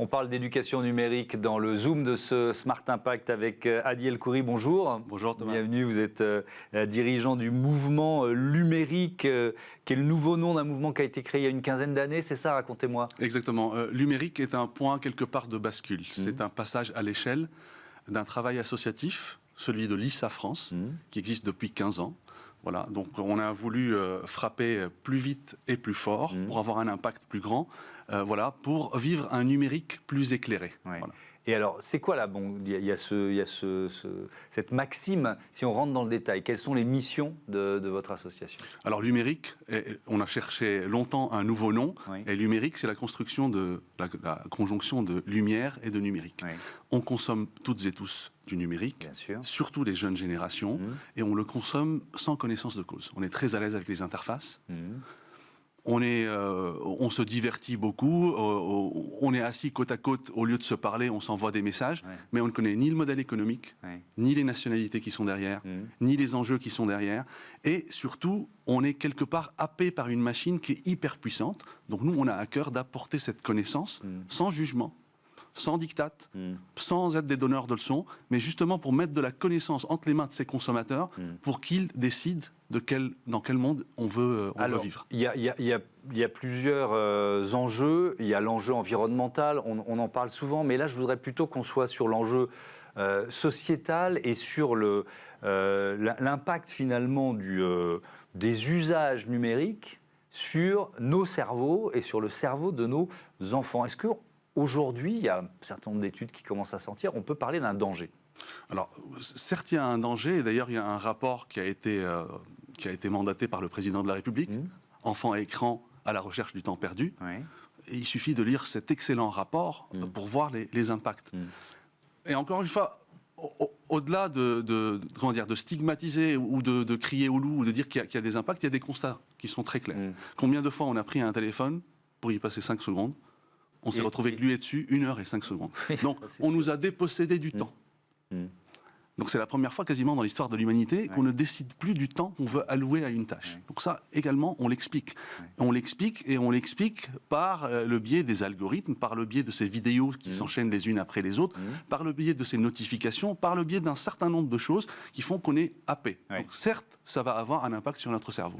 On parle d'éducation numérique dans le Zoom de ce Smart Impact avec Hadi El-Khoury. Bonjour. Bonjour Thomas. Bienvenue, vous êtes dirigeant du mouvement Lumérique, qui est le nouveau nom d'un mouvement qui a été créé il y a une quinzaine d'années, c'est ça? Racontez-moi. Exactement. Lumérique est un point quelque part de bascule. C'est un passage à l'échelle d'un travail associatif, celui de l'ISA France, qui existe depuis 15 ans. Voilà, donc on a voulu frapper plus vite et plus fort pour avoir un impact plus grand, pour vivre un numérique plus éclairé. Ouais. Voilà. Et alors, c'est quoi là? Bon, il y a cette maxime, si on rentre dans le détail, quelles sont les missions de votre association? Alors Lumérique, on a cherché longtemps un nouveau nom, et Lumérique, c'est la construction de la conjonction de lumière et de numérique. Oui. On consomme toutes et tous du numérique, bien sûr, surtout les jeunes générations, et on le consomme sans connaissance de cause. On est très à l'aise avec les interfaces. On se divertit beaucoup, on est assis côte à côte, au lieu de se parler, on s'envoie des messages, mais on ne connaît ni le modèle économique, ni les nationalités qui sont derrière, ni les enjeux qui sont derrière, et surtout, on est quelque part happé par une machine qui est hyper puissante, donc nous, on a à cœur d'apporter cette connaissance sans jugement, sans diktat, sans être des donneurs de leçons, mais justement pour mettre de la connaissance entre les mains de ces consommateurs pour qu'ils décident dans quel monde on veut vivre. Il y a plusieurs enjeux. Il y a l'enjeu environnemental, on en parle souvent, mais là je voudrais plutôt qu'on soit sur l'enjeu sociétal et sur l'impact finalement des usages numériques sur nos cerveaux et sur le cerveau de nos enfants. Est-ce que aujourd'hui, il y a un certain nombre d'études qui commencent à sortir, on peut parler d'un danger? Alors, certes, il y a un danger, et d'ailleurs, il y a un rapport qui a été mandaté par le président de la République, Enfants et écran à la recherche du temps perdu. Et il suffit de lire cet excellent rapport pour voir les impacts. Et encore une fois, au-delà de stigmatiser ou de crier au loup ou de dire qu'il y a des impacts, il y a des constats qui sont très clairs. Combien de fois on a pris un téléphone pour y passer 5 secondes? On s'est retrouvé glué dessus 1 heure et 5 secondes. Donc, on nous a dépossédé du temps. Donc, c'est la première fois quasiment dans l'histoire de l'humanité qu'on ne décide plus du temps qu'on veut allouer à une tâche. Donc ça, également, on l'explique. On l'explique par le biais des algorithmes, par le biais de ces vidéos qui s'enchaînent les unes après les autres, par le biais de ces notifications, par le biais d'un certain nombre de choses qui font qu'on est happé. Donc certes, ça va avoir un impact sur notre cerveau.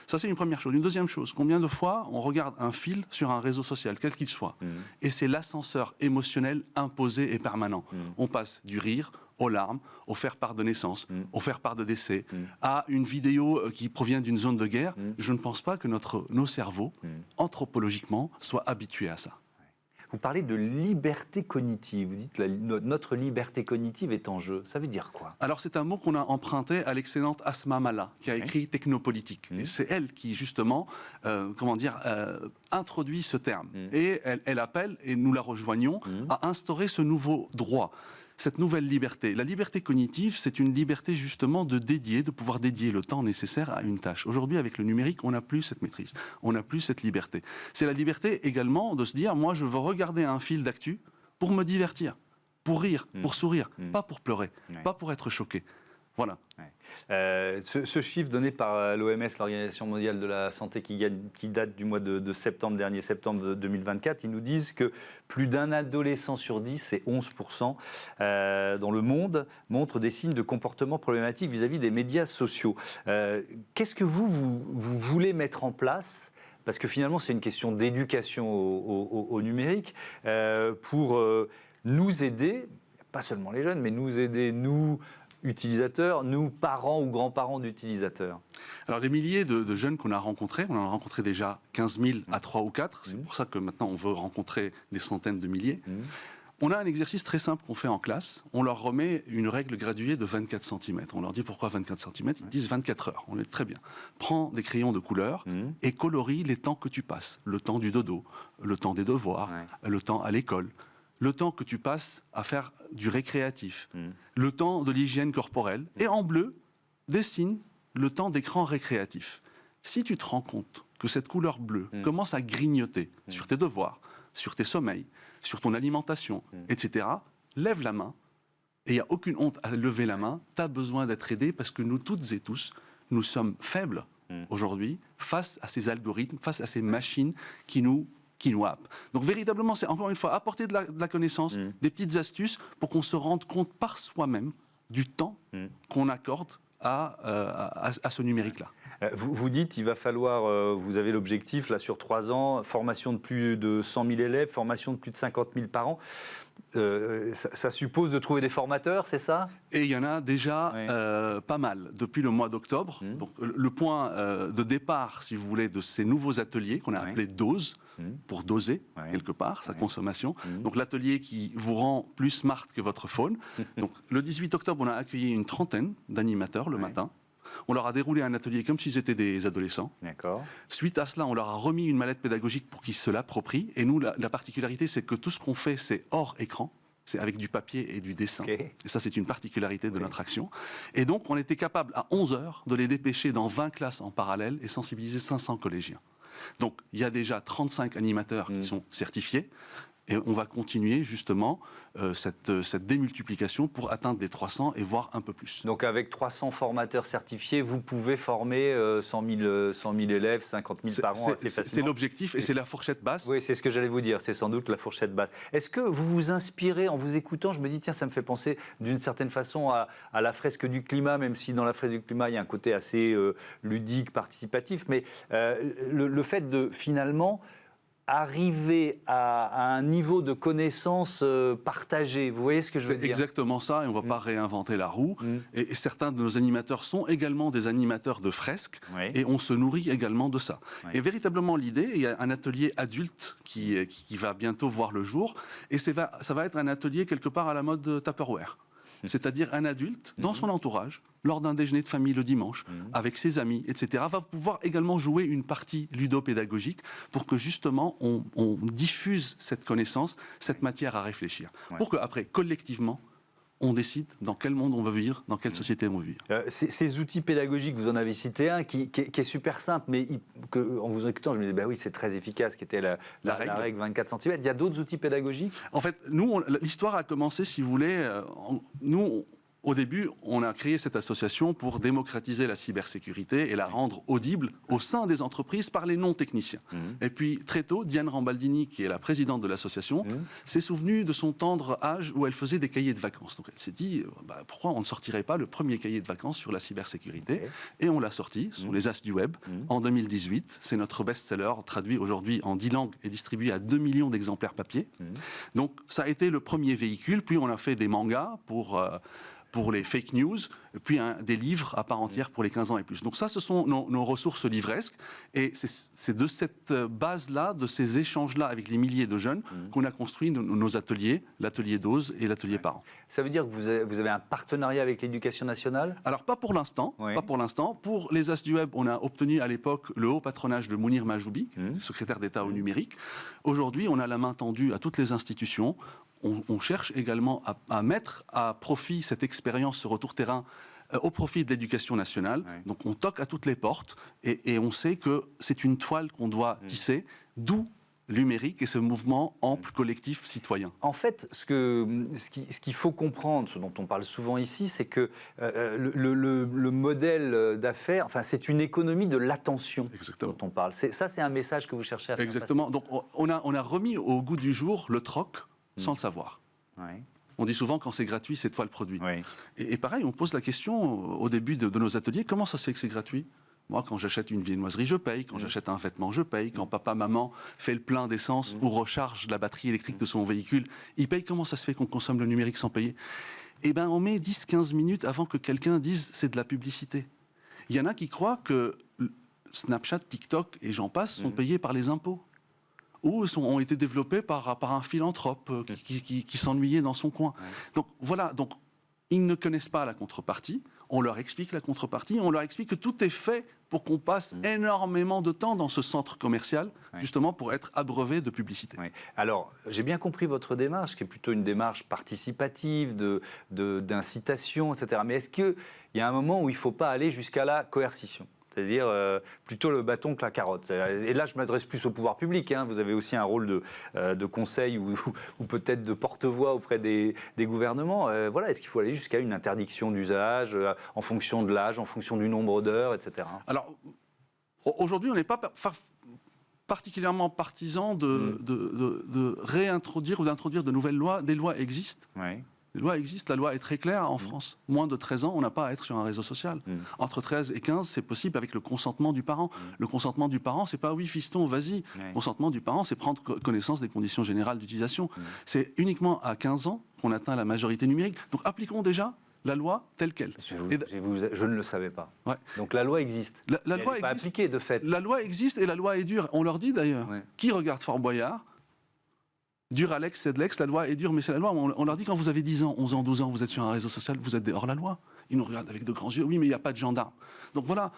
Ça, c'est une première chose. Une deuxième chose, combien de fois on regarde un fil sur un réseau social, quel qu'il soit, et c'est l'ascenseur émotionnel imposé et permanent. On passe du rire aux larmes, au faire-part de naissance, au faire-part de décès, à une vidéo qui provient d'une zone de guerre. Je ne pense pas que nos cerveaux, anthropologiquement, soient habitués à ça. Vous parlez de liberté cognitive. Vous dites que notre liberté cognitive est en jeu. Ça veut dire quoi? Alors, c'est un mot qu'on a emprunté à l'excellente Asma Mala, qui a écrit Technopolitique. Et c'est elle qui, justement, introduit ce terme. Et elle appelle, et nous la rejoignons, à instaurer ce nouveau droit. Cette nouvelle liberté. La liberté cognitive, c'est une liberté justement de pouvoir dédier le temps nécessaire à une tâche. Aujourd'hui, avec le numérique, on n'a plus cette maîtrise, on n'a plus cette liberté. C'est la liberté également de se dire, moi je veux regarder un fil d'actu pour me divertir, pour rire, pour sourire, pas pour pleurer, pas pour être choqué. Voilà. Ce chiffre donné par l'OMS, l'Organisation mondiale de la santé, qui date du mois de septembre dernier, septembre 2024, ils nous disent que plus d'un adolescent sur 10, c'est 11%, dans le monde, montre des signes de comportement problématique vis-à-vis des médias sociaux. Qu'est-ce que vous voulez mettre en place ? Parce que finalement, c'est une question d'éducation au numérique, pour nous aider, pas seulement les jeunes, mais nous aider, nous, utilisateurs, nous, parents ou grands-parents d'utilisateurs? Alors, les milliers de jeunes qu'on a rencontrés, on en a rencontré déjà 15 000 à 3 ou 4, c'est pour ça que maintenant on veut rencontrer des centaines de milliers. On a un exercice très simple qu'on fait en classe, on leur remet une règle graduée de 24 cm. On leur dit pourquoi 24 cm, ils disent 24 heures, on est très bien. Prends des crayons de couleur et colorie les temps que tu passes, le temps du dodo, le temps des devoirs, le temps à l'école, le temps que tu passes à faire du récréatif, le temps de l'hygiène corporelle, et en bleu, dessine le temps d'écran récréatif. Si tu te rends compte que cette couleur bleue commence à grignoter sur tes devoirs, sur tes sommeils, sur ton alimentation, etc., lève la main, et il n'y a aucune honte à lever la main, tu as besoin d'être aidé parce que nous toutes et tous, nous sommes faibles aujourd'hui face à ces algorithmes, face à ces machines qui nous Quinoa App. Donc véritablement, c'est encore une fois apporter de la connaissance, des petites astuces pour qu'on se rende compte par soi-même du temps qu'on accorde à ce numérique-là. Vous dites il va falloir, vous avez l'objectif là sur 3 ans, formation de plus de 100 000 élèves, formation de plus de 50 000 parents. Ça suppose de trouver des formateurs, c'est ça? Et il y en a déjà pas mal depuis le mois d'octobre. Donc, le point de départ, si vous voulez, de ces nouveaux ateliers qu'on a appelés doses, pour doser quelque part sa consommation. Donc l'atelier qui vous rend plus smart que votre phone. Donc le 18 octobre, on a accueilli une trentaine d'animateurs le matin. On leur a déroulé un atelier comme s'ils étaient des adolescents. D'accord. Suite à cela, on leur a remis une mallette pédagogique pour qu'ils se l'approprient. Et nous, la particularité, c'est que tout ce qu'on fait, c'est hors écran. C'est avec du papier et du dessin. Okay. Et ça, c'est une particularité de notre action. Et donc, on était capable, à 11 heures, de les dépêcher dans 20 classes en parallèle et sensibiliser 500 collégiens. Donc, il y a déjà 35 animateurs qui sont certifiés. Et on va continuer justement cette démultiplication pour atteindre des 300 et voire un peu plus. Donc avec 300 formateurs certifiés, vous pouvez former 100 000 élèves, 50 000 parents assez facilement. C'est l'objectif et c'est la fourchette basse. Oui, c'est ce que j'allais vous dire, c'est sans doute la fourchette basse. Est-ce que vous vous inspirez, en vous écoutant, je me dis, tiens, ça me fait penser d'une certaine façon à la fresque du climat, même si dans la fresque du climat, il y a un côté assez ludique, participatif, mais le fait de finalement arriver à un niveau de connaissance partagé. Vous voyez ce que je veux dire? C'est exactement ça, et on ne va pas réinventer la roue. Et certains de nos animateurs sont également des animateurs de fresques, et on se nourrit également de ça. Et véritablement, l'idée, il y a un atelier adulte qui va bientôt voir le jour, et ça va être un atelier quelque part à la mode Tupperware. C'est-à-dire un adulte, dans son entourage, lors d'un déjeuner de famille le dimanche, avec ses amis, etc., va pouvoir également jouer une partie ludopédagogique pour que justement on diffuse cette connaissance, cette matière à réfléchir. Pour qu'après, collectivement, on décide dans quel monde on veut vivre, dans quelle société on veut vivre. Ces outils pédagogiques, vous en avez cité un qui est super simple, mais en vous écoutant, je me disais, bah oui, c'est très efficace, qui était la règle 24 cm. Il y a d'autres outils pédagogiques? En fait, nous, l'histoire a commencé, si vous voulez, au début, on a créé cette association pour démocratiser la cybersécurité et la rendre audible au sein des entreprises par les non-techniciens. Et puis, très tôt, Diane Rambaldini, qui est la présidente de l'association, s'est souvenue de son tendre âge où elle faisait des cahiers de vacances. Donc, elle s'est dit, pourquoi on ne sortirait pas le premier cahier de vacances sur la cybersécurité? Et on l'a sorti, ce sont les As du Web, en 2018. C'est notre best-seller, traduit aujourd'hui en 10 langues et distribué à 2 millions d'exemplaires papier. Donc, ça a été le premier véhicule. Puis, on a fait des mangas pour les fake news, puis des livres à part entière pour les 15 ans et plus. Donc ça, ce sont nos ressources livresques. Et c'est de cette base-là, de ces échanges-là avec les milliers de jeunes qu'on a construit nos ateliers, l'atelier dose et l'atelier parents. Ça veut dire que vous avez un partenariat avec l'Éducation nationale? Alors, pas pour l'instant. Pas pour l'instant. Pour les As du Web, on a obtenu à l'époque le haut patronage de Mounir Majoubi, secrétaire d'État au numérique. Aujourd'hui, on a la main tendue à toutes les institutions. On cherche également à mettre à profit cette expérience, ce retour terrain, au profit de l'éducation nationale. Donc on toque à toutes les portes et on sait que c'est une toile qu'on doit tisser, d'où le numérique et ce mouvement ample, collectif, citoyen. En fait, ce qu'il faut comprendre, ce dont on parle souvent ici, c'est que le modèle d'affaires, enfin, c'est une économie de l'attention dont on parle. Ça, c'est un message que vous cherchez à faire passer. Exactement. Donc on a remis au goût du jour le troc sans le savoir. On dit souvent quand c'est gratuit, c'est toi le produit. Et pareil, on pose la question au début de nos ateliers, comment ça se fait que c'est gratuit? Moi, quand j'achète une viennoiserie, je paye. Quand j'achète un vêtement, je paye. Quand papa, maman fait le plein d'essence ou recharge la batterie électrique de son véhicule, il paye. Comment ça se fait qu'on consomme le numérique sans payer? Eh bien, on met 10-15 minutes avant que quelqu'un dise c'est de la publicité. Il y en a qui croient que Snapchat, TikTok et j'en passe sont payés par les impôts. Ou ont été développés par un philanthrope qui s'ennuyait dans son coin. Donc voilà, ils ne connaissent pas la contrepartie, on leur explique la contrepartie, on leur explique que tout est fait pour qu'on passe énormément de temps dans ce centre commercial, justement pour être abreuvé de publicité. Alors, j'ai bien compris votre démarche, qui est plutôt une démarche participative, d'incitation, etc. Mais est-ce qu'il y a un moment où il ne faut pas aller jusqu'à la coercition ? C'est-à-dire plutôt le bâton que la carotte. Et là, je m'adresse plus au pouvoir public. Vous avez aussi un rôle de conseil ou peut-être de porte-voix auprès des gouvernements. Voilà, est-ce qu'il faut aller jusqu'à une interdiction d'usage en fonction de l'âge, en fonction du nombre d'heures, etc. Alors, aujourd'hui, on n'est pas particulièrement partisan de réintroduire ou d'introduire de nouvelles lois. Des lois existent. Oui. Les lois existent, la loi est très claire en France. Moins de 13 ans, on n'a pas à être sur un réseau social. Entre 13 et 15, c'est possible avec le consentement du parent. Le consentement du parent, c'est pas oui fiston, vas-y. Le consentement du parent, c'est prendre connaissance des conditions générales d'utilisation. C'est uniquement à 15 ans qu'on atteint la majorité numérique. Donc appliquons déjà la loi telle qu'elle. Je ne le savais pas. Ouais. Donc la loi existe. La loi elle n'est pas existe. appliquée de fait. La loi existe et la loi est dure. On leur dit d'ailleurs. Ouais. Qui regarde Fort Boyard? Duralex, Cedlex, la loi est dure, mais c'est la loi. On leur dit quand vous avez 10 ans, 11 ans, 12 ans, vous êtes sur un réseau social, vous êtes hors la loi. Ils nous regardent avec de grands yeux. Oui, mais il n'y a pas de gendarme. Donc voilà.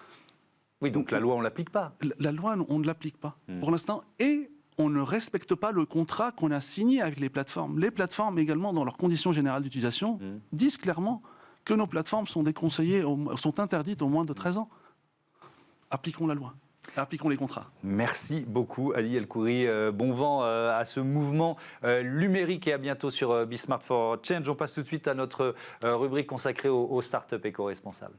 Oui, donc la loi, on ne l'applique pas. La loi, on ne l'applique pas pour l'instant. Et on ne respecte pas le contrat qu'on a signé avec les plateformes. Les plateformes également, dans leurs conditions générales d'utilisation, disent clairement que nos plateformes sont déconseillées, sont interdites aux moins de 13 ans. Appliquons la loi. Appliquons les contrats. Merci beaucoup, Ali El-Khoury. Bon vent à ce mouvement numérique et à bientôt sur Be Smart for Change. On passe tout de suite à notre rubrique consacrée aux startups éco-responsables.